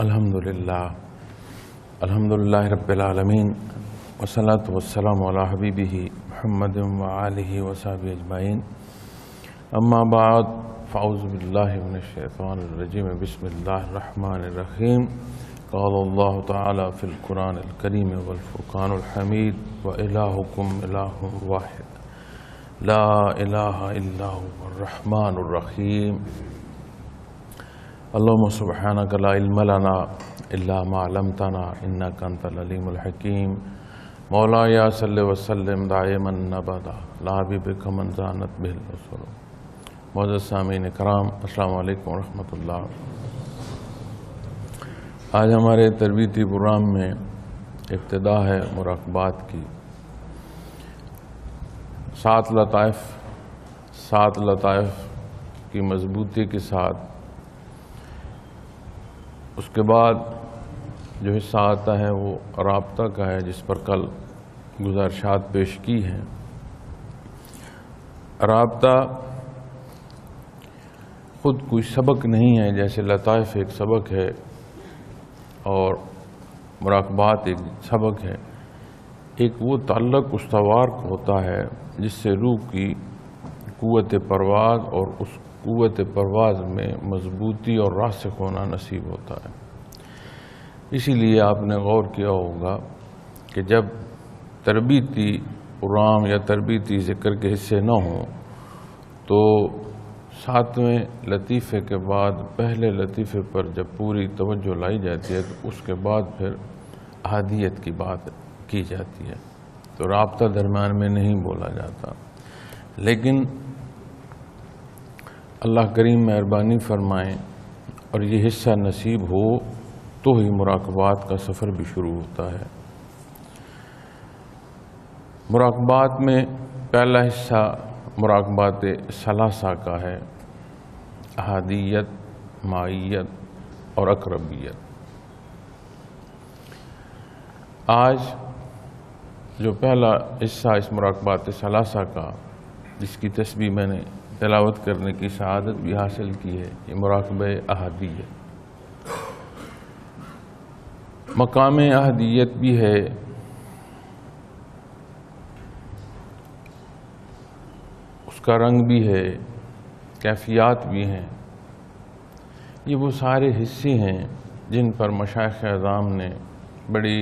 الحمدللہ رب العالمین والصلاة والسلام علی حبیبہ محمد وآلہ وصحبہ اجمعین اما بعد فاعوذ باللہ من الشیطان الرجیم بسم اللہ الرحمن الرحیم قال اللہ تعالی فی القرآن الکریم والفرقان الحمید وإلہکم الہ واحد لا الہ الا هو الرحمن الرحیم اللہم سبحانک لا علم لنا الا ما علمتنا انک انت العلیم الحکیم مولاي صل وسلم دائما ابدا لا حبیبک من زانت به الرسل. معزز سامعین کرام، السلام علیکم ورحمۃ اللہ. آج ہمارے تربیتی پروگرام میں ابتدا ہے مراقبات کی. 7 لطائف کی مضبوطی کے ساتھ اس کے بعد جو حصہ آتا ہے وہ رابطہ کا ہے، جس پر کل گزارشات پیش کی ہیں. رابطہ خود کوئی سبق نہیں ہے، جیسے لطائف ایک سبق ہے اور مراقبات ایک سبق ہے. ایک وہ تعلق استوار ہوتا ہے جس سے روح کی قوت پرواز اور اس قوت پرواز میں مضبوطی اور راسخ ہونا نصیب ہوتا ہے. اسی لیے آپ نے غور کیا ہوگا کہ جب تربیتی پروگرام یا تربیتی ذکر کے حصے نہ ہوں تو 7ویں لطیفے کے بعد پہلے لطیفے پر جب پوری توجہ لائی جاتی ہے تو اس کے بعد پھر احادیت کی بات کی جاتی ہے، تو رابطہ درمیان میں نہیں بولا جاتا. لیکن اللہ کریم مہربانی فرمائیں اور یہ حصہ نصیب ہو تو ہی مراقبات کا سفر بھی شروع ہوتا ہے. مراقبات میں پہلا حصہ مراقبات ثلاثہ کا ہے: احادیت، معیت اور اقربیت. آج جو پہلا حصہ اس مراقبات ثلاثہ کا، جس کی تسبیح میں نے تلاوت کرنے کی سعادت بھی حاصل کی ہے، یہ مراقبہ احادیت. مقام احادیت بھی ہے، اس کا رنگ بھی ہے، کیفیات بھی ہیں. یہ وہ سارے حصے ہیں جن پر مشائخ اعظام نے بڑی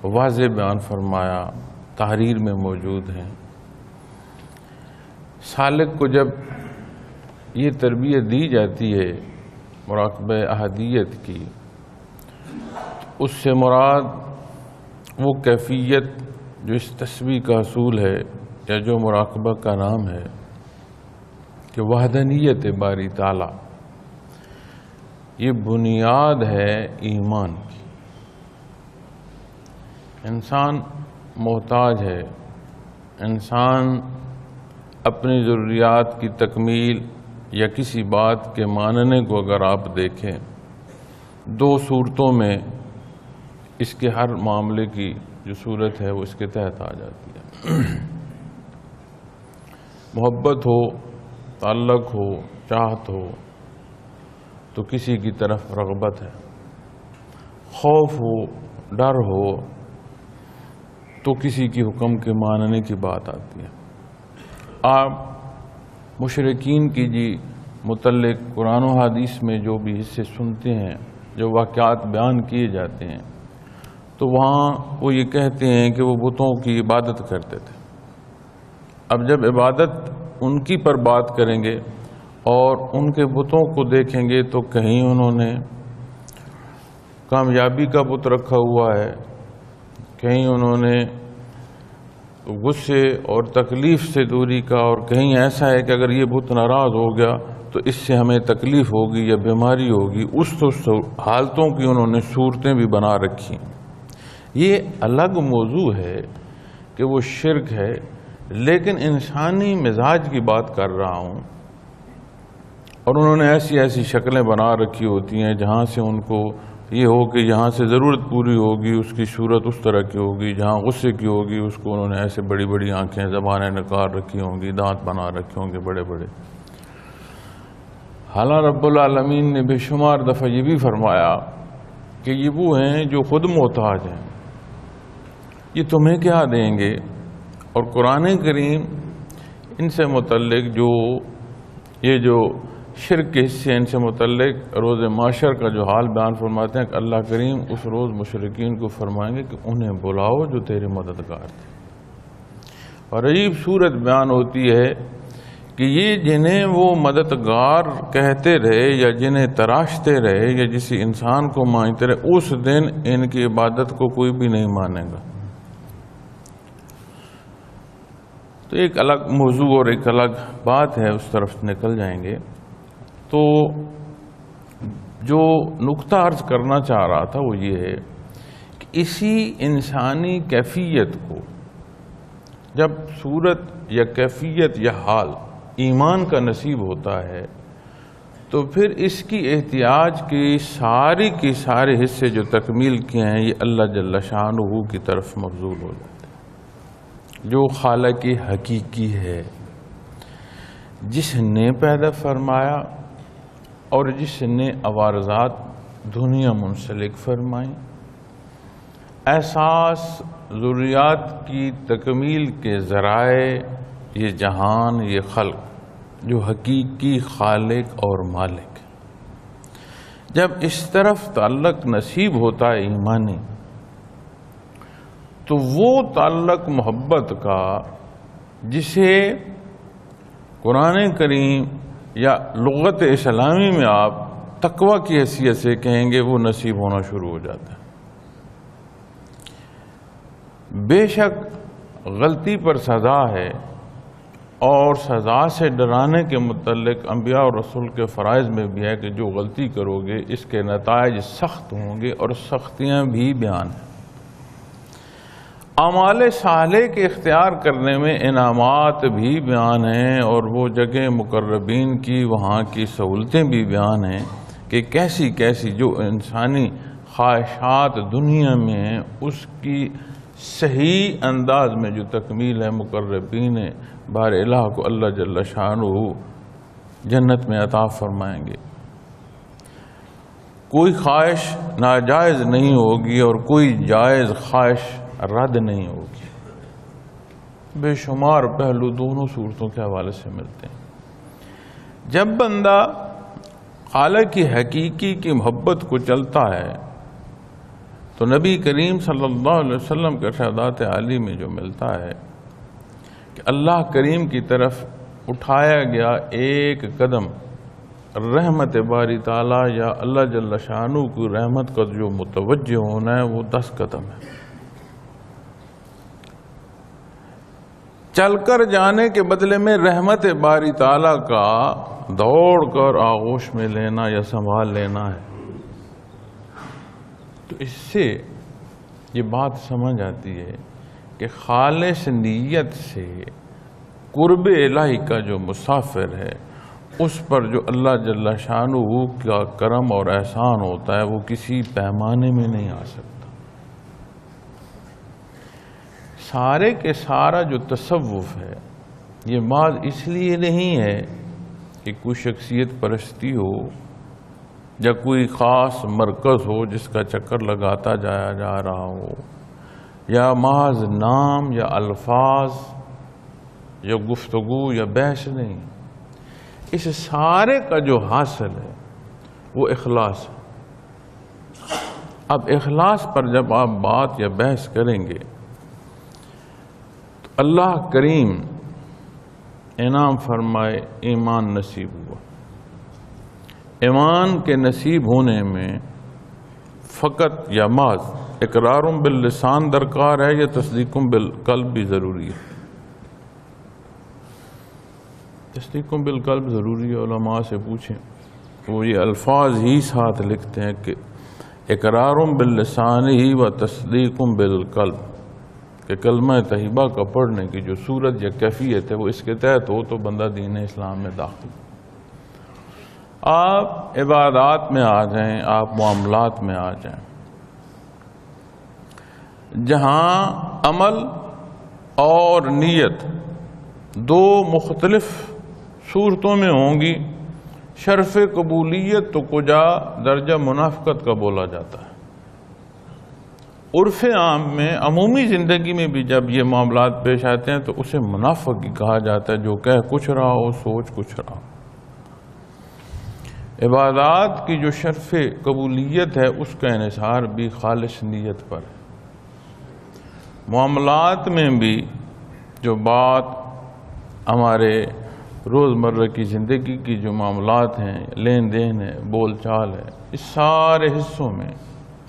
واضح بیان فرمایا، تحریر میں موجود ہیں. سالک کو جب یہ تربیت دی جاتی ہے مراقبہ احادیت کی، اس سے مراد وہ کیفیت جو اس تسبیح کا حصول ہے یا جو مراقبہ کا نام ہے کہ وحدانیت باری تعالی، یہ بنیاد ہے ایمان کی. انسان محتاج ہے. انسان اپنی ضروریات کی تکمیل یا کسی بات کے ماننے کو اگر آپ دیکھیں، 2 صورتوں میں اس کے ہر معاملے کی جو صورت ہے وہ اس کے تحت آ جاتی ہے. محبت ہو، تعلق ہو، چاہت ہو تو کسی کی طرف رغبت ہے. خوف ہو، ڈر ہو تو کسی کی حکم کے ماننے کی بات آتی ہے. آپ مشرکین کی متعلق قرآن و حدیث میں جو بھی حصے سنتے ہیں، جو واقعات بیان کیے جاتے ہیں، تو وہاں وہ یہ کہتے ہیں کہ وہ بتوں کی عبادت کرتے تھے. اب جب عبادت ان کی پر بات کریں گے اور ان کے بتوں کو دیکھیں گے تو کہیں انہوں نے کامیابی کا بت رکھا ہوا ہے، کہیں انہوں نے غصے اور تکلیف سے دوری کا، اور کہیں ایسا ہے کہ اگر یہ بت ناراض ہو گیا تو اس سے ہمیں تکلیف ہوگی یا بیماری ہوگی. اس حالتوں کی انہوں نے صورتیں بھی بنا رکھی. یہ الگ موضوع ہے کہ وہ شرک ہے، لیکن انسانی مزاج کی بات کر رہا ہوں. اور انہوں نے ایسی شکلیں بنا رکھی ہوتی ہیں جہاں سے ان کو یہ ہو کہ یہاں سے ضرورت پوری ہوگی، اس کی صورت اس طرح کی ہوگی. جہاں غصے کی ہوگی اس کو انہوں نے ایسے بڑی بڑی آنکھیں، زبانیں نکار رکھی ہوں گی، دانت بنا رکھے ہوں گے بڑے بڑے. حالانکہ رب العالمین نے بے شمار دفعہ یہ بھی فرمایا کہ یہ وہ ہیں جو خود محتاج ہیں، یہ تمہیں کیا دیں گے؟ اور قرآن کریم ان سے متعلق یہ جو شرک کے حصے ان سے متعلق روز معاشر کا جو حال بیان فرماتے ہیں کہ اللہ کریم اس روز مشرکین کو فرمائیں گے کہ انہیں بلاؤ جو تیرے مددگار تھے۔ اور عجیب صورت بیان ہوتی ہے کہ یہ جنہیں وہ مددگار کہتے رہے یا جنہیں تراشتے رہے یا جسی انسان کو مانتے رہے، اس دن ان کی عبادت کو کوئی بھی نہیں مانے گا۔ تو ایک الگ موضوع اور ایک الگ بات ہے، اس طرف نکل جائیں گے۔ تو جو نقطہ عرض کرنا چاہ رہا تھا وہ یہ ہے کہ اسی انسانی کیفیت کو جب صورت یا کیفیت یا حال ایمان کا نصیب ہوتا ہے تو پھر اس کی احتیاج کی سارے حصے جو تکمیل کیے ہیں یہ اللہ جل شانہ کی طرف مبذول ہو جاتے ہیں، جو خالق حقیقی ہے، جس نے پیدا فرمایا اور جس نے عوارضات دنیا منسلک فرمائیں، احساس ضروریات کی تکمیل کے ذرائع، یہ جہان، یہ خلق، جو حقیقی خالق اور مالک۔ جب اس طرف تعلق نصیب ہوتا ہے ایمانی، تو وہ تعلق محبت کا جسے قرآن کریم یا لغت اسلامی میں آپ تقویٰ کی حیثیت سے کہیں گے، وہ نصیب ہونا شروع ہو جاتا ہے۔ بے شک غلطی پر سزا ہے، اور سزا سے ڈرانے کے متعلق انبیاء اور رسول کے فرائض میں بھی ہے کہ جو غلطی کرو گے اس کے نتائج سخت ہوں گے، اور سختیاں بھی بیان ہیں۔ اعمال صالح کے اختیار کرنے میں انعامات بھی بیان ہیں، اور وہ جگہ مقربین کی وہاں کی سہولتیں بھی بیان ہیں کہ کیسی کیسی جو انسانی خواہشات دنیا میں ہیں اس کی صحیح انداز میں جو تکمیل ہے مقربین بار الہ کو اللہ جل شانہ جنت میں عطا فرمائیں گے۔ کوئی خواہش ناجائز نہیں ہوگی اور کوئی جائز خواہش رد نہیں ہوگی۔ بے شمار پہلو دونوں صورتوں کے حوالے سے ملتے ہیں۔ جب بندہ خالق کی حقیقی کی محبت کو چلتا ہے تو نبی کریم صلی اللہ علیہ وسلم کے ارشادات عالی میں جو ملتا ہے کہ اللہ کریم کی طرف اٹھایا گیا ایک قدم رحمت باری تعالیٰ یا اللہ جل شانہ کی رحمت کا جو متوجہ ہونا ہے وہ 10 قدم ہے۔ چل کر جانے کے بدلے میں رحمت باری تعالیٰ کا دوڑ کر آغوش میں لینا یا سنبھال لینا ہے۔ تو اس سے یہ بات سمجھ آتی ہے کہ خالص نیت سے قرب الہی کا جو مسافر ہے اس پر جو اللہ جل شانہ کا کرم اور احسان ہوتا ہے وہ کسی پیمانے میں نہیں آ سکتا۔ سارے کے سارا جو تصوف ہے یہ بات اس لیے نہیں ہے کہ کوئی شخصیت پرستی ہو یا کوئی خاص مرکز ہو جس کا چکر لگاتا جایا جا رہا ہو، یا محض نام یا الفاظ یا گفتگو یا بحث نہیں۔ اس سارے کا جو حاصل ہے وہ اخلاص ہے۔ اب اخلاص پر جب آپ بات یا بحث کریں گے تو اللہ کریم انعام فرمائے ایمان نصیب ہوا۔ ایمان کے نصیب ہونے میں فقط یا محض اقرار باللسان درکار ہے یا تصدیق بالقلب بھی ضروری ہے؟ تصدیق بالقلب ضروری ہے۔ علماء سے پوچھیں، وہ یہ الفاظ ہی ساتھ لکھتے ہیں کہ اقرار باللسان ہی و تصدیق بالقلب، کہ کلمہ طیبہ کا پڑھنے کی جو صورت یا کیفیت ہے وہ اس کے تحت ہو تو بندہ دین اسلام میں داخل۔ آپ عبادات میں آ جائیں، آپ معاملات میں آ جائیں، جہاں عمل اور نیت دو مختلف صورتوں میں ہوں گی، شرف قبولیت تو کجا درجہ منافقت کا بولا جاتا ہے۔ عرف عام میں عمومی زندگی میں بھی جب یہ معاملات پیش آتے ہیں تو اسے منافق کہا جاتا ہے، جو کہہ کچھ رہا ہو سوچ کچھ رہا ہو۔ عبادات کی جو شرف قبولیت ہے اس کا انحصار بھی خالص نیت پر ہے۔ معاملات میں بھی جو بات ہمارے روزمرہ کی زندگی کی جو معاملات ہیں، لین دین ہے، بول چال ہے، اس سارے حصوں میں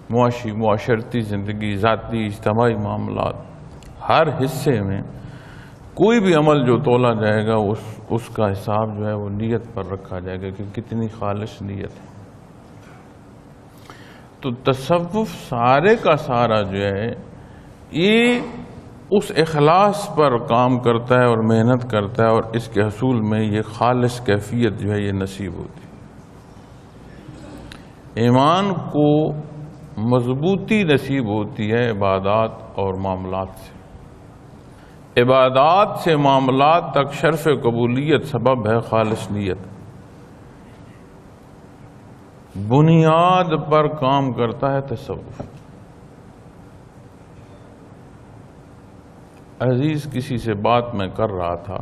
معاشی معاشرتی زندگی، ذاتی اجتماعی معاملات، ہر حصے میں کوئی بھی عمل جو تولا جائے گا اس کا حساب جو ہے وہ نیت پر رکھا جائے گا کہ کتنی خالص نیت ہے۔ تو تصوف سارے کا سارا جو ہے یہ اس اخلاص پر کام کرتا ہے اور محنت کرتا ہے، اور اس کے حصول میں یہ خالص کیفیت جو ہے یہ نصیب ہوتی ہے۔ ایمان کو مضبوطی نصیب ہوتی ہے عبادات اور معاملات سے۔ عبادات سے معاملات تک شرف قبولیت سبب ہے خالص نیت۔ بنیاد پر کام کرتا ہے تصوف۔ عزیز کسی سے بات میں کر رہا تھا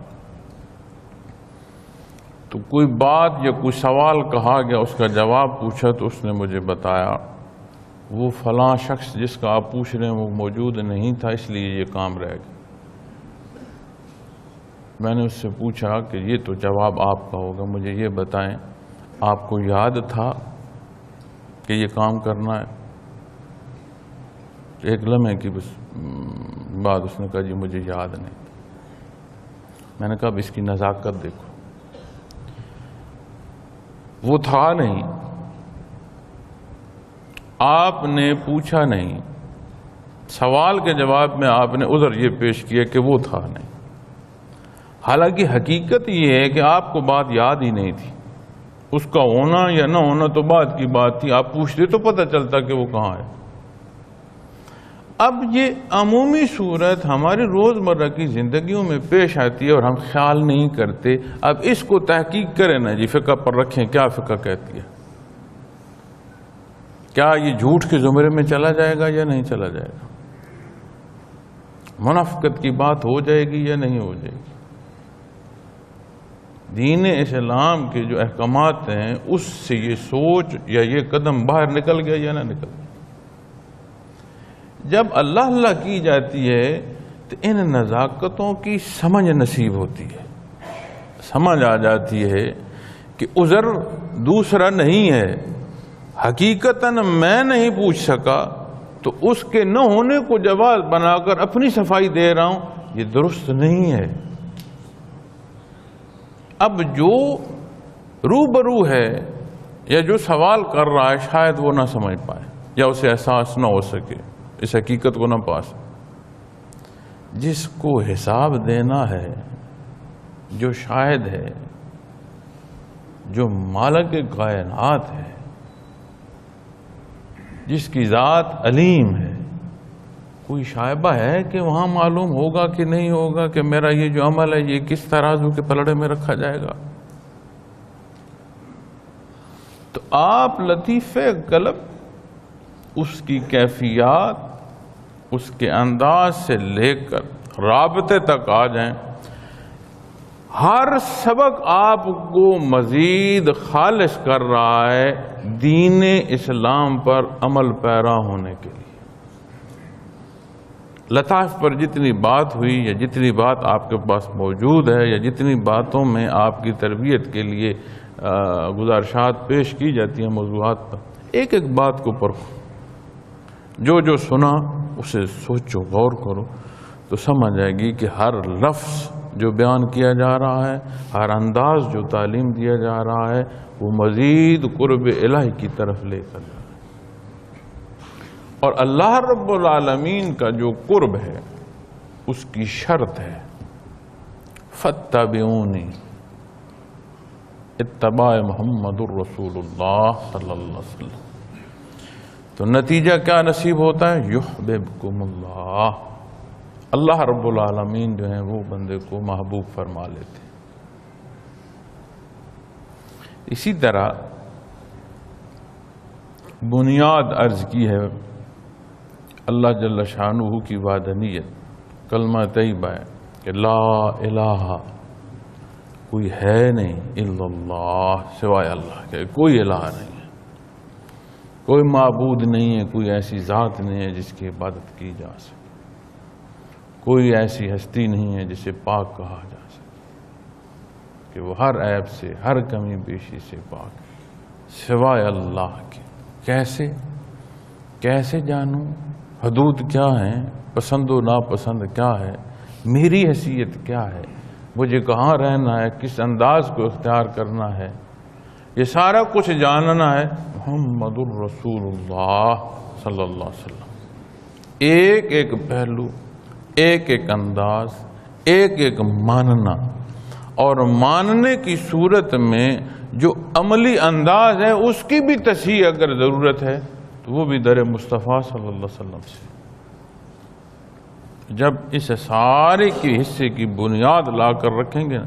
تو کوئی بات یا کوئی سوال کہا گیا، اس کا جواب پوچھا تو اس نے مجھے بتایا وہ فلاں شخص جس کا آپ پوچھ رہے ہیں وہ موجود نہیں تھا، اس لیے یہ کام رہ گیا۔ میں نے اس سے پوچھا کہ یہ تو جواب آپ کا ہوگا، مجھے یہ بتائیں آپ کو یاد تھا کہ یہ کام کرنا ہے؟ ایک لمحے کی بعد اس نے کہا جی مجھے یاد نہیں۔ میں نے کہا اب اس کی نزاکت دیکھو، وہ تھا نہیں، آپ نے پوچھا نہیں، سوال کے جواب میں آپ نے عذر یہ پیش کیا کہ وہ تھا نہیں، حالانکہ حقیقت یہ ہے کہ آپ کو بات یاد ہی نہیں تھی۔ اس کا ہونا یا نہ ہونا تو بات کی بات تھی، آپ پوچھتے تو پتہ چلتا کہ وہ کہاں ہے۔ اب یہ عمومی صورت ہماری روزمرہ کی زندگیوں میں پیش آتی ہے اور ہم خیال نہیں کرتے۔ اب اس کو تحقیق کریں نا جی، فقہ پر رکھیں، کیا فقہ کہتی ہے؟ کیا یہ جھوٹ کے زمرے میں چلا جائے گا یا نہیں چلا جائے گا؟ منافقت کی بات ہو جائے گی یا نہیں ہو جائے گی؟ دین اسلام کے جو احکامات ہیں اس سے یہ سوچ یا یہ قدم باہر نکل گیا یا نہ نکل گیا؟ جب اللہ کی جاتی ہے تو ان نزاکتوں کی سمجھ نصیب ہوتی ہے، سمجھ آ جاتی ہے کہ عذر دوسرا نہیں ہے، حقیقتاً میں نہیں پوچھ سکا تو اس کے نہ ہونے کو جواز بنا کر اپنی صفائی دے رہا ہوں، یہ درست نہیں ہے۔ اب جو روبرو ہے یا جو سوال کر رہا ہے شاید وہ نہ سمجھ پائے یا اسے احساس نہ ہو سکے، اس حقیقت کو نہ پا سکے۔ جس کو حساب دینا ہے، جو شاہد ہے، جو مالک کائنات ہے، جس کی ذات علیم ہے، کوئی شائبہ ہے کہ وہاں معلوم ہوگا کہ نہیں ہوگا کہ میرا یہ جو عمل ہے یہ کس ترازو کے پلڑے میں رکھا جائے گا؟ تو آپ لطیف قلب اس کی کیفیات، اس کے انداز سے لے کر رابطے تک آ جائیں، ہر سبق آپ کو مزید خالص کر رہا ہے دین اسلام پر عمل پیرا ہونے کے لیے۔ لطائف پر جتنی بات ہوئی یا جتنی بات آپ کے پاس موجود ہے یا جتنی باتوں میں آپ کی تربیت کے لیے گزارشات پیش کی جاتی ہیں موضوعات پر، ایک ایک بات کو پرکھو، جو جو سنا اسے سوچو، غور کرو تو سمجھ آئے گی کہ ہر لفظ جو بیان کیا جا رہا ہے، ہر انداز جو تعلیم دیا جا رہا ہے، وہ مزید قرب الہی کی طرف لے کر جا رہا ہے۔ اور اللہ رب العالمین کا جو قرب ہے اس کی شرط ہے فاتبعونی، اتباع محمد الرسول اللہ صلی اللہ علیہ وسلم۔ تو نتیجہ کیا نصیب ہوتا ہے؟ یحببکم اللہ، اللہ رب العالمین جو ہیں وہ بندے کو محبوب فرما لیتے ہیں۔ اسی طرح بنیاد عرض کی ہے اللہ جل شانہ کی وحدانیت، کلمہ طیبہ ہے کہ لا الہ، کوئی ہے نہیں الا اللہ، سوائے اللہ کے کوئی الہ نہیں ہے، کوئی معبود نہیں ہے، کوئی ایسی ذات نہیں ہے جس کی عبادت کی جا سکے، کوئی ایسی ہستی نہیں ہے جسے پاک کہا جا سکے کہ وہ ہر عیب سے، ہر کمی بیشی سے پاک ہے، سوائے اللہ کے۔ کیسے جانوں؟ حدود کیا ہیں؟ پسند و ناپسند کیا ہے؟ میری حیثیت کیا ہے؟ مجھے کہاں رہنا ہے؟ کس انداز کو اختیار کرنا ہے؟ یہ سارا کچھ جاننا ہے محمد الرسول اللہ صلی اللہ علیہ وسلم۔ ایک ایک پہلو، ایک ایک انداز، ایک ایک ماننا، اور ماننے کی صورت میں جو عملی انداز ہے اس کی بھی تصحیح اگر ضرورت ہے تو وہ بھی در مصطفیٰ صلی اللہ علیہ وسلم سے۔ جب اس سارے کی حصے کی بنیاد لا کر رکھیں گے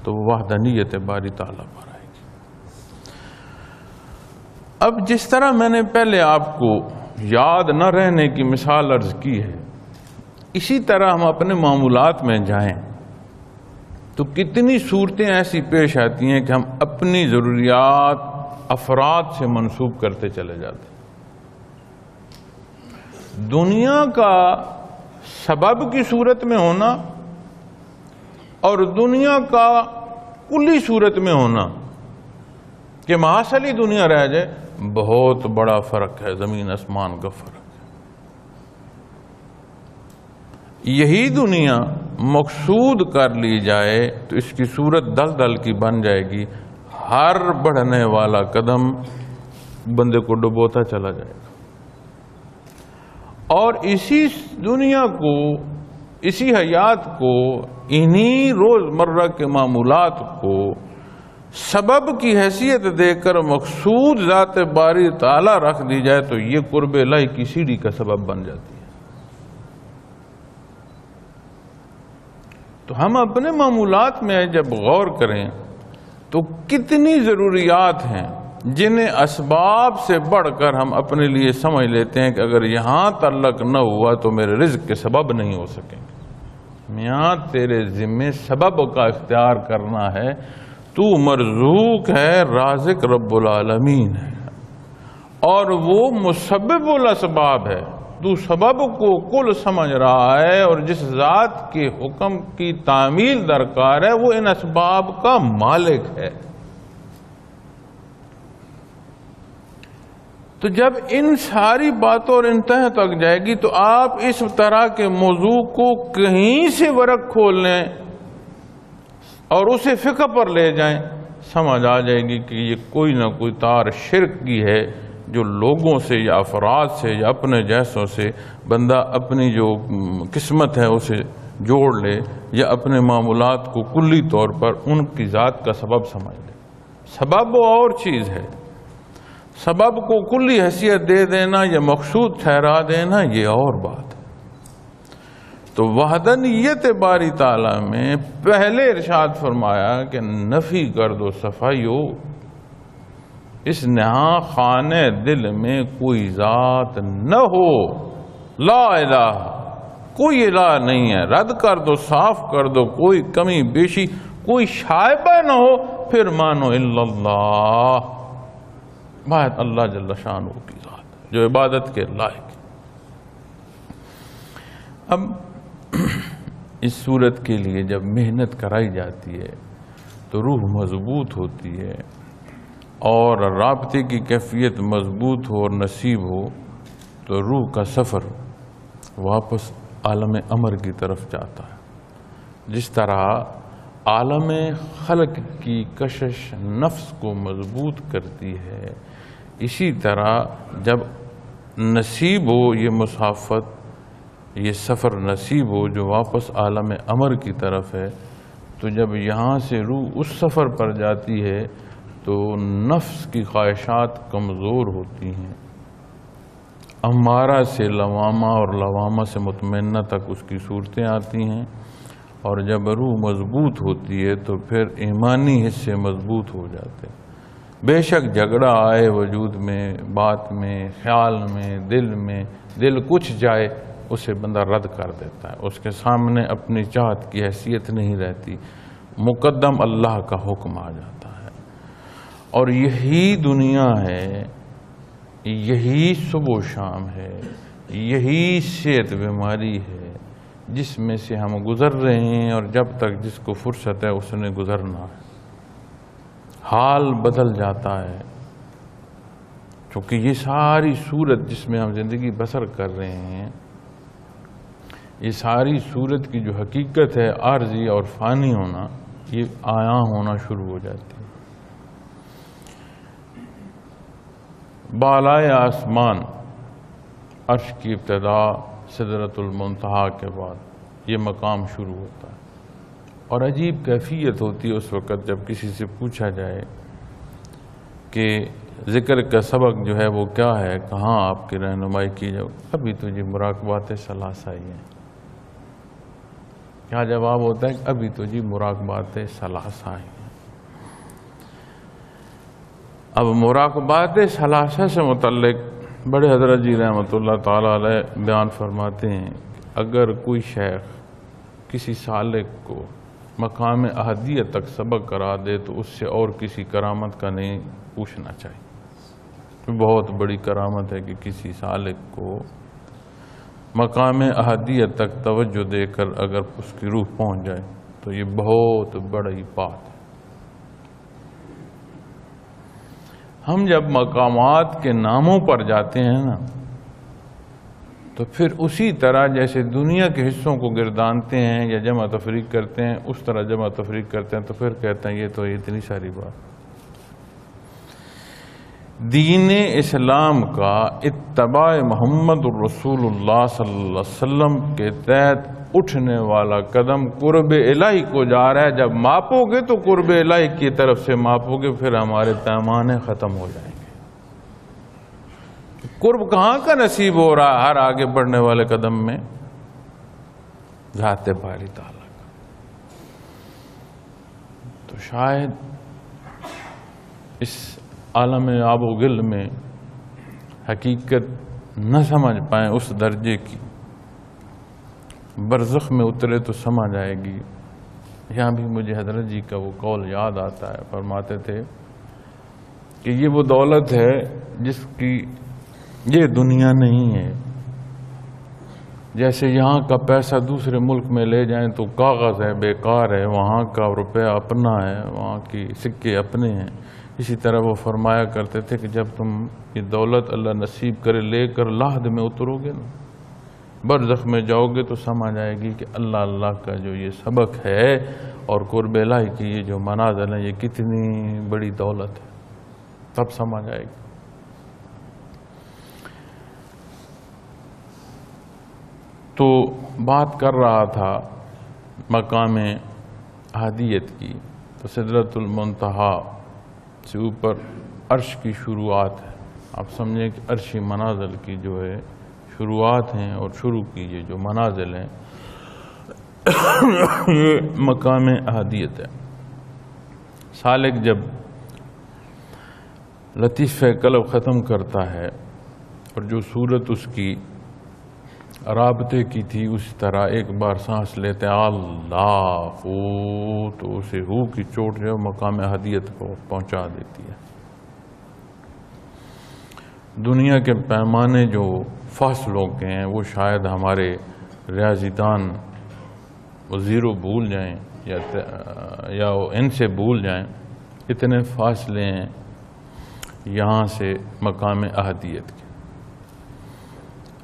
تو وحدانیت باری تعالیٰ پر آئے گی۔ اب جس طرح میں نے پہلے آپ کو یاد نہ رہنے کی مثال عرض کی ہے، اسی طرح ہم اپنے معمولات میں جائیں تو کتنی صورتیں ایسی پیش آتی ہیں کہ ہم اپنی ضروریات افراد سے منسوب کرتے چلے جاتے ہیں۔ دنیا کا سبب کی صورت میں ہونا اور دنیا کا کلی صورت میں ہونا کہ معاشلی دنیا رہ جائے، بہت بڑا فرق ہے، زمین آسمان کا فرق ہے۔ یہی دنیا مقصود کر لی جائے تو اس کی صورت دلدل کی بن جائے گی، ہر بڑھنے والا قدم بندے کو ڈبوتا چلا جائے گا، اور اسی دنیا کو، اسی حیات کو، انہی روزمرہ کے معمولات کو سبب کی حیثیت دے کر مقصود ذات باری تعالیٰ رکھ دی جائے تو یہ قرب الہی کی سیڑھی کا سبب بن جاتی ہے۔ تو ہم اپنے معمولات میں جب غور کریں تو کتنی ضروریات ہیں جنہیں اسباب سے بڑھ کر ہم اپنے لیے سمجھ لیتے ہیں کہ اگر یہاں تعلق نہ ہوا تو میرے رزق کے سبب نہیں ہو سکیں گے۔ میاں تیرے ذمے سبب کا اختیار کرنا ہے، تو مرزوق ہے، رازق رب العالمین ہے، اور وہ مسبب الاسباب ہے، تو سبب کو کل سمجھ رہا ہے، اور جس ذات کے حکم کی تعمیل درکار ہے وہ ان اسباب کا مالک ہے۔ تو جب ان ساری باتوں اور انتہا تک جائے گی تو آپ اس طرح کے موضوع کو کہیں سے ورق کھول لیں اور اسے فقہ پر لے جائیں، سمجھ آ جائے گی کہ یہ کوئی نہ کوئی تار شرک کی ہے جو لوگوں سے یا افراد سے یا اپنے جیسوں سے بندہ اپنی جو قسمت ہے اسے جوڑ لے، یا اپنے معمولات کو کلی طور پر ان کی ذات کا سبب سمجھ لے۔ سبب وہ اور چیز ہے، سبب کو کلی حیثیت دے دینا یا مقصود ٹھہرا دینا یہ اور بات ہے۔ تو وحدانیت باری تعالیٰ میں پہلے ارشاد فرمایا کہ نفی کر دو، صفائی ہو، اس نہاں خانے دل میں کوئی ذات نہ ہو، لا الہ، کوئی الہ نہیں ہے، رد کر دو، صاف کر دو، کوئی کمی بیشی، کوئی شائبہ نہ ہو، پھر مانو الا اللہ، واحد اللہ جل شانہ کی ذات جو عبادت کے لائق ہے۔ اب اس صورت کے لیے جب محنت کرائی جاتی ہے تو روح مضبوط ہوتی ہے، اور رابطے کی کیفیت مضبوط ہو اور نصیب ہو تو روح کا سفر واپس عالم امر کی طرف جاتا ہے۔ جس طرح عالم خلق کی کشش نفس کو مضبوط کرتی ہے، اسی طرح جب نصیب ہو یہ مسافت، یہ سفر نصیب ہو جو واپس عالم امر کی طرف ہے، تو جب یہاں سے روح اس سفر پر جاتی ہے تو نفس کی خواہشات کمزور ہوتی ہیں، امارہ سے لوامہ اور لوامہ سے مطمئنہ تک اس کی صورتیں آتی ہیں، اور جب روح مضبوط ہوتی ہے تو پھر ایمانی حصے مضبوط ہو جاتے ہیں۔ بے شک جھگڑا آئے وجود میں، بات میں، خیال میں، دل میں، دل کچھ جائے اسے بندہ رد کر دیتا ہے، اس کے سامنے اپنی چاہت کی حیثیت نہیں رہتی، مقدم اللہ کا حکم آ جاتا ہے۔ اور یہی دنیا ہے، یہی صبح و شام ہے، یہی صحت بیماری ہے جس میں سے ہم گزر رہے ہیں، اور جب تک جس کو فرصت ہے اس نے گزرنا ہے۔ حال بدل جاتا ہے، کیونکہ یہ ساری صورت جس میں ہم زندگی بسر کر رہے ہیں، یہ ساری صورت کی جو حقیقت ہے عارضی اور فانی ہونا، یہ آیا ہونا شروع ہو جاتی ہے۔ بالائے آسمان عرش کی ابتدا سدرۃ المنتہا کے بعد یہ مقام شروع ہوتا ہے، اور عجیب کیفیت ہوتی ہے اس وقت جب کسی سے پوچھا جائے کہ ذکر کا سبق جو ہے وہ کیا ہے، کہاں آپ کی رہنمائی کی جائے، ابھی تو جی مراقبات ثلاثہ ہی ہیں۔ کیا جواب ہوتا ہے؟ ابھی تو جی مراقبات ثلاثہ ہی ہیں۔ اب مراقبات ثلاثہ سے متعلق بڑے حضرت جی رحمۃ اللہ تعالیٰ علیہ بیان فرماتے ہیں کہ اگر کوئی شیخ کسی سالک کو مقام احدیت تک سبق کرا دے تو اس سے اور کسی کرامت کا نہیں پوچھنا چاہیے۔ بہت بڑی کرامت ہے کہ کسی سالک کو مقام احدیت تک توجہ دے کر اگر اس کی روح پہنچ جائے تو یہ بہت بڑی بات ہے۔ ہم جب مقامات کے ناموں پر جاتے ہیں نا، تو پھر اسی طرح جیسے دنیا کے حصوں کو گردانتے ہیں یا جمع تفریق کرتے ہیں، اس طرح جمع تفریق کرتے ہیں، تو پھر کہتے ہیں یہ تو اتنی ساری بات۔ دین اسلام کا اتباع محمد الرسول اللہ صلی اللہ علیہ وسلم کے تحت اٹھنے والا قدم قرب الہی کو جا رہا ہے۔ جب ماپو گے تو قرب الہی کی طرف سے ماپو گے، پھر ہمارے پیمانے ختم ہو جائیں گے۔ قرب کہاں کا نصیب ہو رہا ہے؟ ہر آگے بڑھنے والے قدم میں ذات باری تعالیٰ کا۔ تو شاید اس عالم آب و گل میں حقیقت نہ سمجھ پائیں اس درجے کی، برزخ میں اترے تو سمجھ آئے گی۔ یہاں بھی مجھے حضرت جی کا وہ قول یاد آتا ہے، فرماتے تھے کہ یہ وہ دولت ہے جس کی یہ دنیا نہیں ہے۔ جیسے یہاں کا پیسہ دوسرے ملک میں لے جائیں تو کاغذ ہے، بیکار ہے، وہاں کا روپیہ اپنا ہے، وہاں کی سکے اپنے ہیں۔ اسی طرح وہ فرمایا کرتے تھے کہ جب تم یہ دولت اللہ نصیب کرے لے کر لاہد میں اترو گے نا، برزخ میں جاؤ گے تو سمجھ آئے گی کہ اللہ کا جو یہ سبق ہے اور قرب الہی کی یہ جو منازل ہے یہ کتنی بڑی دولت ہے، تب سمجھ آئے گی۔ تو بات کر رہا تھا مقام احدیت کی، تو سدرۃ المنتہا سے اوپر عرش کی شروعات ہے۔ آپ سمجھیں کہ عرشی منازل کی جو ہے شروعات ہیں، اور شروع کی یہ جو منازل ہیں یہ مقام احدیت ہے۔ سالک جب لطیفہ قلب ختم کرتا ہے اور جو صورت اس کی رابطے کی تھی اس طرح ایک بار سانس لیتے ہیں اللہ، تو اسے روح کی چوٹ جو مقام احدیت کو پہنچا دیتی ہے۔ دنیا کے پیمانے جو فاصلوں کے ہیں وہ شاید ہمارے ریاضی دان وہ زیرو بھول جائیں یا ان سے بھول جائیں، اتنے فاصلے ہیں یہاں سے مقام احدیت کے۔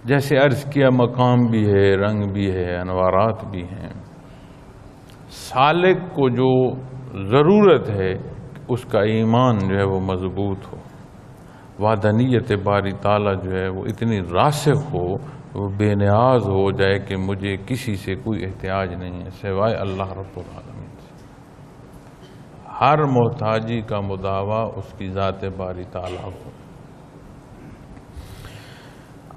جیسے عرض کیا مقام بھی ہے، رنگ بھی ہے، انوارات بھی ہیں۔ سالک کو جو ضرورت ہے اس کا ایمان جو ہے وہ مضبوط ہو، وحدانیت باری تعالیٰ جو ہے وہ اتنی راسخ ہو، وہ بے نیاز ہو جائے کہ مجھے کسی سے کوئی احتیاج نہیں ہے سوائے اللہ رب العالمین سے۔ ہر محتاجی کا مداوا اس کی ذات باری تعالیٰ ہو۔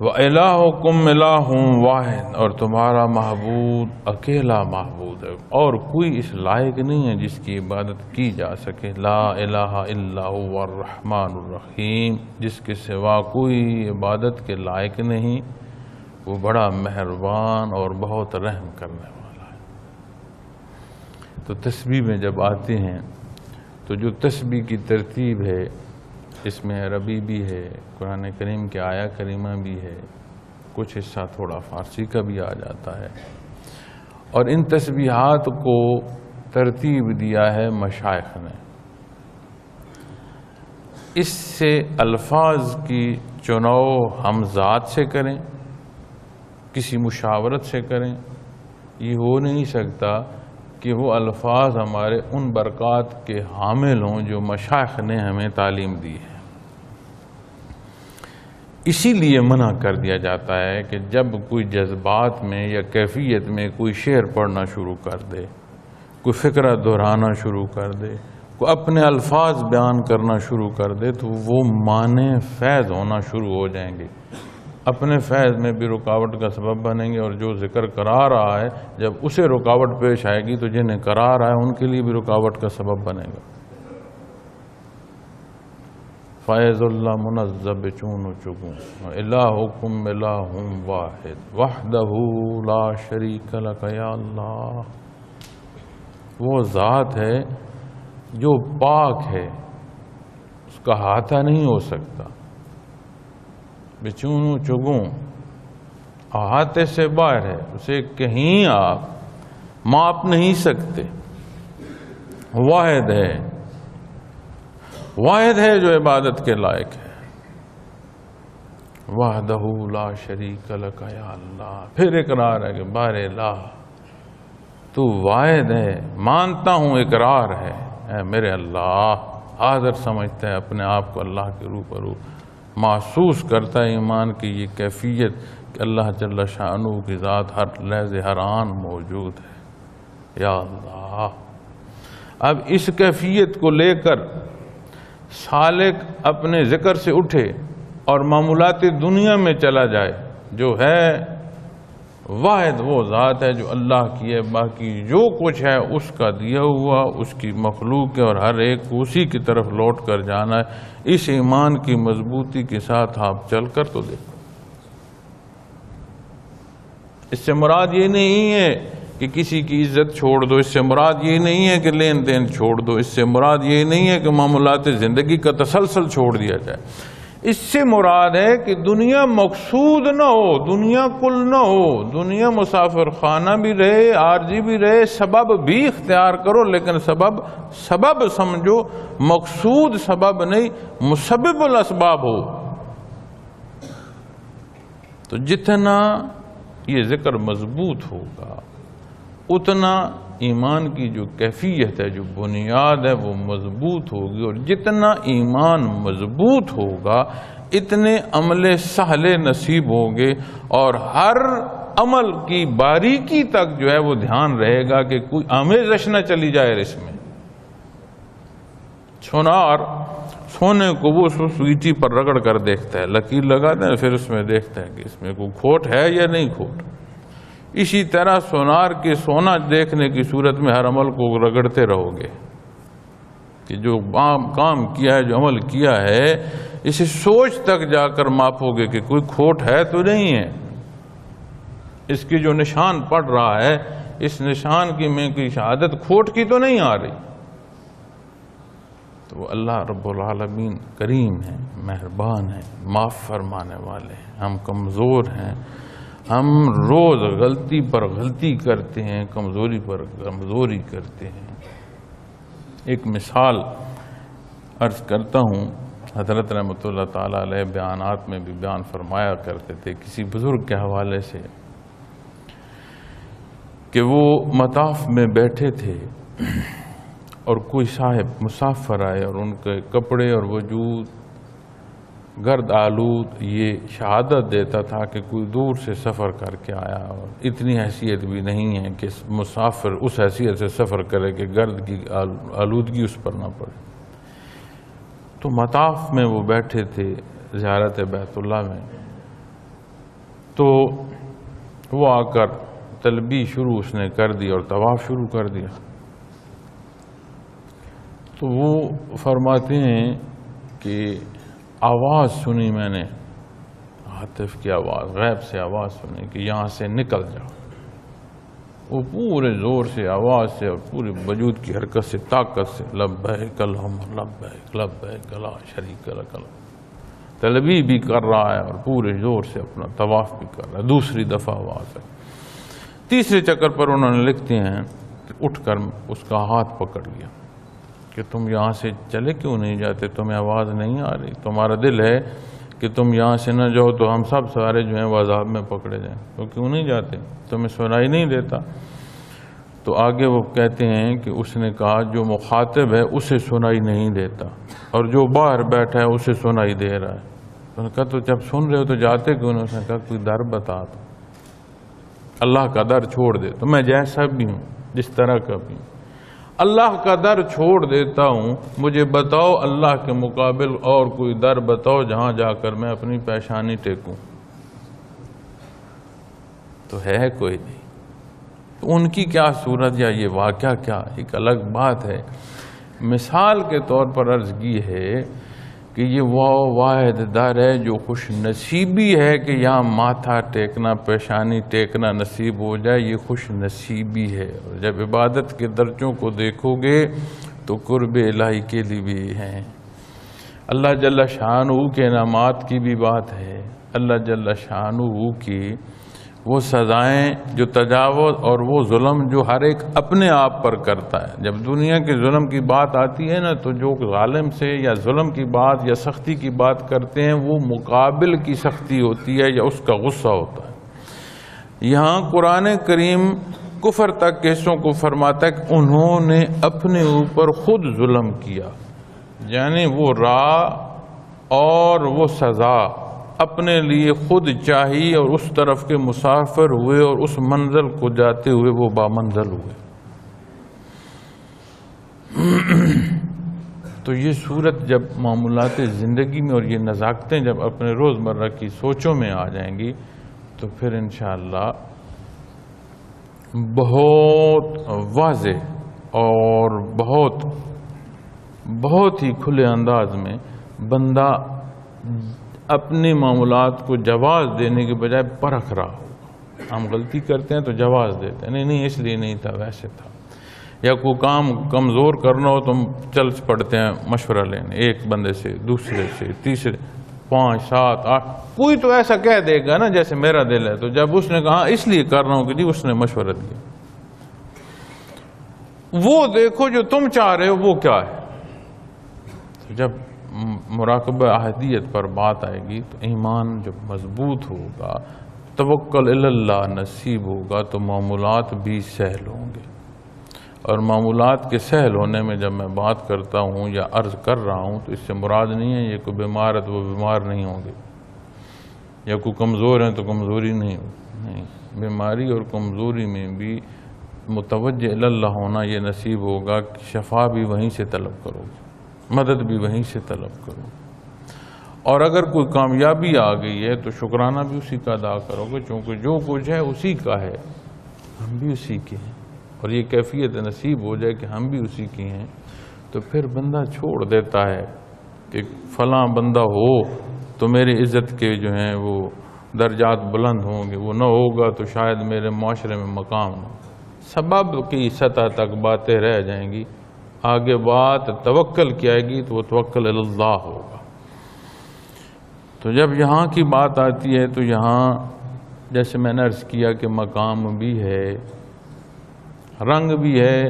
وَإِلَٰهُكُمْ إِلَٰهٌ وَاحِدٌ، اور تمہارا معبود اکیلا معبود ہے، اور کوئی اس لائق نہیں ہے جس کی عبادت کی جا سکے۔ لا الہ الا هو الرحمن الرحیم، جس کے سوا کوئی عبادت کے لائق نہیں، وہ بڑا مہربان اور بہت رحم کرنے والا ہے۔ تو تسبیح میں جب آتے ہیں تو جو تسبیح کی ترتیب ہے اس میں عربی بھی ہے، قرآن کریم کی آیا کریمہ بھی ہے، کچھ حصہ تھوڑا فارسی کا بھی آ جاتا ہے، اور ان تسبیحات کو ترتیب دیا ہے مشائخ نے۔ اس سے الفاظ کی چناؤ ہم ذات سے کریں، کسی مشاورت سے کریں، یہ ہو نہیں سکتا کہ وہ الفاظ ہمارے ان برکات کے حامل ہوں جو مشائخ نے ہمیں تعلیم دی ہے۔ اسی لیے منع کر دیا جاتا ہے کہ جب کوئی جذبات میں یا کیفیت میں کوئی شعر پڑھنا شروع کر دے، کوئی فقرہ دہرانا شروع کر دے، کوئی اپنے الفاظ بیان کرنا شروع کر دے، تو وہ معنی فیض ہونا شروع ہو جائیں گے، اپنے فیض میں بھی رکاوٹ کا سبب بنیں گے، اور جو ذکر کرا رہا ہے جب اسے رکاوٹ پیش آئے گی تو جنہیں کرا رہا ہے ان کے لیے بھی رکاوٹ کا سبب بنے گا۔ فیض اللہ منزب چون چگوں الہکم الہ واحد وحدہ لا شریک لک یا اللہ۔ وہ ذات ہے جو پاک ہے، اس کا ہاتھا نہیں ہو سکتا، بچونو چگوں احاطے سے باہر ہے، اسے کہیں آپ ماپ نہیں سکتے، واحد ہے، واحد ہے جو عبادت کے لائق ہے، وحدہ لا شریک لک یا اللہ۔ پھر اقرار ہے کہ بار لا تو واحد ہے، مانتا ہوں، اقرار ہے، اے میرے اللہ، حاضر سمجھتا ہے اپنے آپ کو اللہ کے روبرو، محسوس کرتا ہے ایمان کی یہ کیفیت کہ اللہ جل شانہ کی ذات ہر لحظے ہر آن موجود ہے، یا اللہ۔ اب اس کیفیت کو لے کر سالک اپنے ذکر سے اٹھے اور معمولات دنیا میں چلا جائے، جو ہے واحد وہ ذات ہے جو اللہ کی ہے، باقی جو کچھ ہے اس کا دیا ہوا، اس کی مخلوق ہے، اور ہر ایک اسی کی طرف لوٹ کر جانا ہے۔ اس ایمان کی مضبوطی کے ساتھ آپ چل کر تو دیکھو۔ اس سے مراد یہ نہیں ہے کہ کسی کی عزت چھوڑ دو، اس سے مراد یہ نہیں ہے کہ لین دین چھوڑ دو، اس سے مراد یہ نہیں ہے کہ معاملات زندگی کا تسلسل چھوڑ دیا جائے۔ اس سے مراد ہے کہ دنیا مقصود نہ ہو، دنیا کل نہ ہو، دنیا مسافر خانہ بھی رہے، عارضی بھی رہے، سبب بھی اختیار کرو، لیکن سبب سمجھو، مقصود سبب نہیں، مسبب الاسباب ہو۔ تو جتنا یہ ذکر مضبوط ہوگا اتنا ایمان کی جو کیفیت ہے، جو بنیاد ہے، وہ مضبوط ہوگی، اور جتنا ایمان مضبوط ہوگا اتنے عمل سہل نصیب ہوں گے، اور ہر عمل کی باریکی تک جو ہے وہ دھیان رہے گا کہ کوئی آمیزش نہ چلی جائے اس میں۔ سونار سونے کو وہ سوئیٹی پر رگڑ کر دیکھتا ہے، لکیر لگاتا ہے، پھر اس میں دیکھتا ہے کہ اس میں کوئی کھوٹ ہے یا نہیں کھوٹ۔ اسی طرح سونار کے سونا دیکھنے کی صورت میں ہر عمل کو رگڑتے رہو گے کہ جو کام کیا ہے، جو عمل کیا ہے، اسے سوچ تک جا کر ماپو گے کہ کوئی کھوٹ ہے تو نہیں ہے، اس کی جو نشان پڑ رہا ہے، اس نشان کی میں کوئی شہادت کھوٹ کی تو نہیں آ رہی۔ تو اللہ رب العالمین کریم ہے، مہربان ہے، معاف فرمانے والے ہیں۔ ہم کمزور ہیں، ہم روز غلطی پر غلطی کرتے ہیں، کمزوری پر کمزوری کرتے ہیں۔ ایک مثال عرض کرتا ہوں، حضرت رحمۃ اللہ تعالیٰ علیہ بیانات میں بھی بیان فرمایا کرتے تھے کسی بزرگ کے حوالے سے کہ وہ مطاف میں بیٹھے تھے اور کوئی صاحب مسافر آئے اور ان کے کپڑے اور وجود گرد آلود یہ شہادت دیتا تھا کہ کوئی دور سے سفر کر کے آیا، اور اتنی حیثیت بھی نہیں ہے کہ مسافر اس حیثیت سے سفر کرے کہ گرد کی آلودگی اس پر نہ پڑے۔ تو مطاف میں وہ بیٹھے تھے زیارت بیت اللہ میں، تو وہ آ کر تلبیہ شروع اس نے کر دی اور طواف شروع کر دیا۔ تو وہ فرماتے ہیں کہ آواز سنی میں نے، ہاتف کی آواز، غیب سے آواز سنیں کہ یہاں سے نکل جاؤ. وہ پورے زور سے آواز سے اور پورے وجود کی حرکت سے طاقت سے لبیک اللہم لبیک لبیک لا شریک لک تلبیہ بھی کر رہا ہے اور پورے زور سے اپنا طواف بھی کر رہا ہے. دوسری دفعہ آواز ہے. تیسرے چکر پر انہوں نے لکھتے ہیں کہ اٹھ کر اس کا ہاتھ پکڑ لیا کہ تم یہاں سے چلے کیوں نہیں جاتے؟ تمہیں آواز نہیں آ رہی؟ تمہارا دل ہے کہ تم یہاں سے نہ جاؤ تو ہم سب سارے جو ہیں وہ عذاب میں پکڑے جائیں، تو کیوں نہیں جاتے؟ تمہیں سنائی نہیں دیتا؟ تو آگے وہ کہتے ہیں کہ اس نے کہا جو مخاطب ہے اسے سنائی نہیں دیتا اور جو باہر بیٹھا ہے اسے سنائی دے رہا ہے. تو نے کہا تو جب سن رہے ہو تو جاتے کیوں نہیں؟ اس نے کہا کوئی در بتا دو، اللہ کا در چھوڑ دے. تو میں جیسا بھی ہوں، جس طرح کا بھی ہوں، اللہ کا در چھوڑ دیتا ہوں. مجھے بتاؤ اللہ کے مقابل اور کوئی در بتاؤ جہاں جا کر میں اپنی پیشانی ٹیکوں. تو ہے کوئی نہیں. تو ان کی کیا صورت یا یہ واقعہ کیا ایک الگ بات ہے. مثال کے طور پر عرض کی ہے کہ یہ وہ واحد در ہے جو خوش نصیبی ہے کہ یہاں ماتھا ٹیکنا، پیشانی ٹیکنا نصیب ہو جائے. یہ خوش نصیبی ہے. اور جب عبادت کے درجوں کو دیکھو گے تو قرب الہی کے لیے بھی ہیں. اللہ جل شانہ کے انعامات کی بھی بات ہے. اللہ جل شانہ کی وہ سزائیں جو تجاوز اور وہ ظلم جو ہر ایک اپنے آپ پر کرتا ہے. جب دنیا کے ظلم کی بات آتی ہے نا تو جو ظالم سے یا ظلم کی بات یا سختی کی بات کرتے ہیں وہ مقابل کی سختی ہوتی ہے یا اس کا غصہ ہوتا ہے. یہاں قرآن کریم کفر تک کے حصوں کو فرماتا ہے کہ انہوں نے اپنے اوپر خود ظلم کیا، یعنی وہ راہ اور وہ سزا اپنے لیے خود چاہی اور اس طرف کے مسافر ہوئے اور اس منزل کو جاتے ہوئے وہ بامنزل ہوئے. تو یہ صورت جب معمولات زندگی میں اور یہ نزاکتیں جب اپنے روزمرہ کی سوچوں میں آ جائیں گی تو پھر انشاءاللہ بہت واضح اور بہت ہی کھلے انداز میں بندہ اپنے معاملات کو جواز دینے کے بجائے پرکھ رہا ہوگا. ہم غلطی کرتے ہیں تو جواز دیتے ہیں، نہیں اس لیے نہیں تھا، ویسے تھا. یا کوئی کام کمزور کرنا ہو تو ہم چل پڑتے ہیں مشورہ لینے، ایک بندے سے، دوسرے سے، تیسرے، 5 7 8. کوئی تو ایسا کہہ دے گا نا جیسے میرا دل ہے. تو جب اس نے کہا اس لیے کر رہا ہوں کہ جی اس نے مشورہ دیا، وہ دیکھو جو تم چاہ رہے ہو وہ کیا ہے. جب مراقبہ احدیت پر بات آئے گی تو ایمان جب مضبوط ہوگا، توکل اللہ نصیب ہوگا تو معمولات بھی سہل ہوں گے. اور معمولات کے سہل ہونے میں جب میں بات کرتا ہوں یا عرض کر رہا ہوں تو اس سے مراد نہیں ہے یہ کوئی بیمار ہے تو وہ بیمار نہیں ہوں گے، یا کوئی کمزور ہے تو کمزوری نہیں ہوگی. نہیں، بیماری اور کمزوری میں بھی متوجہ اللہ ہونا یہ نصیب ہوگا کہ شفا بھی وہیں سے طلب کرو گے، مدد بھی وہیں سے طلب کرو. اور اگر کوئی کامیابی آ گئی ہے تو شکرانہ بھی اسی کا ادا کرو گے، چونکہ جو کچھ ہے اسی کا ہے، ہم بھی اسی کے ہیں. اور یہ کیفیت نصیب ہو جائے کہ ہم بھی اسی کے ہیں تو پھر بندہ چھوڑ دیتا ہے کہ فلاں بندہ ہو تو میری عزت کے جو ہیں وہ درجات بلند ہوں گے، وہ نہ ہوگا تو شاید میرے معاشرے میں مقام نہ. سبب کی سطح تک باتیں رہ جائیں گی، آگے بات توکل کی آئے گی تو وہ توکل اللہ ہوگا. تو جب یہاں کی بات آتی ہے تو یہاں جیسے میں نے عرض کیا کہ مقام بھی ہے، رنگ بھی ہے،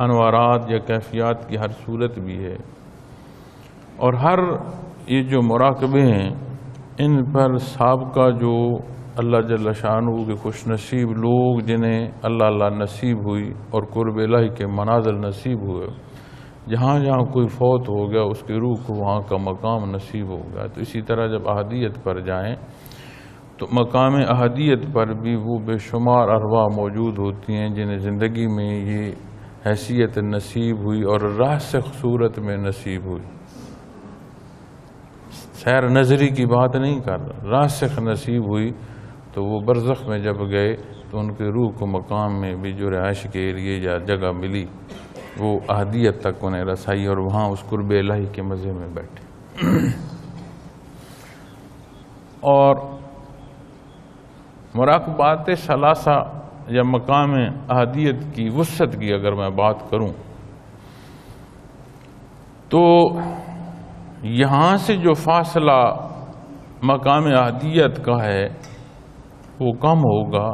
انوارات یا کیفیات کی ہر صورت بھی ہے. اور ہر یہ جو مراقبے ہیں ان پر سابقہ جو اللہ جل شانہ کے خوش نصیب لوگ جنہیں اللہ نصیب ہوئی اور قرب الہی کے منازل نصیب ہوئے، جہاں جہاں کوئی فوت ہو گیا اس کی روح کو وہاں کا مقام نصیب ہو گیا. تو اسی طرح جب احدیت پر جائیں تو مقام احدیت پر بھی وہ بے شمار ارواح موجود ہوتی ہیں جنہیں زندگی میں یہ حیثیت نصیب ہوئی اور راسخ صورت میں نصیب ہوئی. سیر نظری کی بات نہیں کر رہا، راسخ نصیب ہوئی. تو وہ برزخ میں جب گئے تو ان کے روح کو مقام میں بھی جو رہائش کے لیے یا جگہ ملی وہ احدیت تک انہیں رسائی اور وہاں اس قرب الہی کے مزے میں بیٹھے. اور مراقبات ثلاثہ یا مقام احدیت کی وسعت کی اگر میں بات کروں تو یہاں سے جو فاصلہ مقام احدیت کا ہے وہ کم ہوگا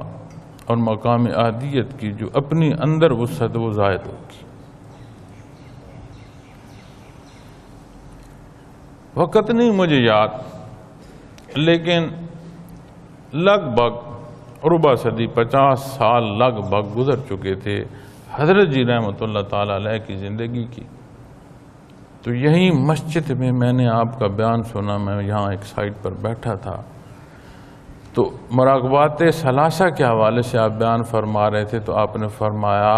اور مقام احدیت کی جو اپنی اندر وسعت وہ زائد ہوگی. وقت نہیں مجھے یاد، لیکن لگ بھگ ربع صدی 50 سال لگ بھگ گزر چکے تھے حضرت جی رحمۃ اللہ تعالی علیہ کی زندگی کی. تو یہی مسجد میں میں نے آپ کا بیان سنا. میں یہاں ایک سائٹ پر بیٹھا تھا تو مراقبات ثلاثہ کے حوالے سے آپ بیان فرما رہے تھے تو آپ نے فرمایا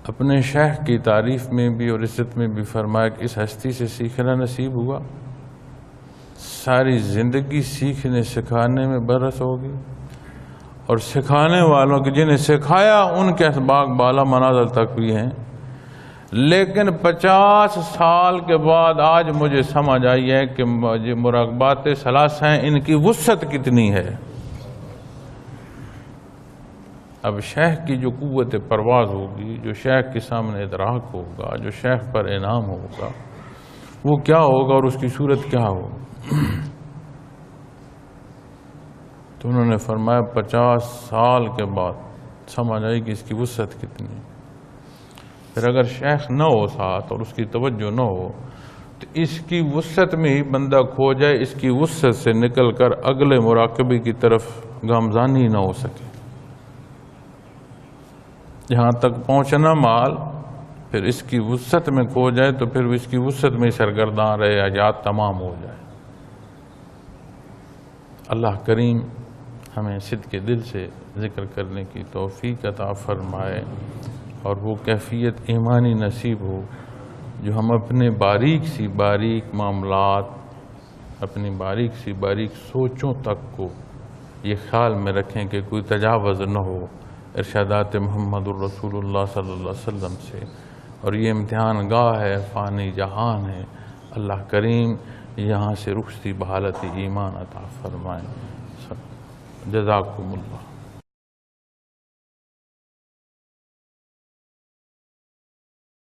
اپنے شیخ کی تعریف میں بھی اور عزت میں بھی فرمایا کہ اس ہستی سے سیکھنا نصیب ہوا، ساری زندگی سیکھنے سکھانے میں برس ہوگی، اور سکھانے والوں کی جنہیں سکھایا ان کے اسباق بالا منازل تک بھی ہیں. لیکن 50 سال کے بعد آج مجھے سمجھ آئی ہے کہ مراقبات ثلاثہ ہیں، ان کی وسعت کتنی ہے. اب شیخ کی جو قوت پرواز ہوگی، جو شیخ کے سامنے ادراک ہوگا، جو شیخ پر انعام ہوگا، وہ کیا ہوگا اور اس کی صورت کیا ہوگی. تو انہوں نے فرمایا 50 سال کے بعد سمجھ آئی کہ اس کی وسعت کتنی ہے. پھر اگر شیخ نہ ہو ساتھ اور اس کی توجہ نہ ہو تو اس کی وسعت میں ہی بندہ کھو جائے، اس کی وسعت سے نکل کر اگلے مراقبے کی طرف گامزانی نہ ہو سکے. جہاں تک پہنچنا مال پھر اس کی وسعت میں کھو جائے تو پھر اس کی وسعت میں سرگرداں رہے، حاجات تمام ہو جائے. اللہ کریم ہمیں صدق دل سے ذکر کرنے کی توفیق عطا فرمائے اور وہ کیفیت ایمانی نصیب ہو جو ہم اپنے باریک سی باریک معاملات، اپنی باریک سی باریک سوچوں تک کو یہ خیال میں رکھیں کہ کوئی تجاوز نہ ہو ارشادات محمد الرسول اللہ صلی اللہ علیہ وسلم سے. اور یہ امتحان گاہ ہے، فانی جہان ہے. اللہ کریم یہاں سے رخصتی بحالت ایمان عطا فرمائیں. جزاکم اللہ.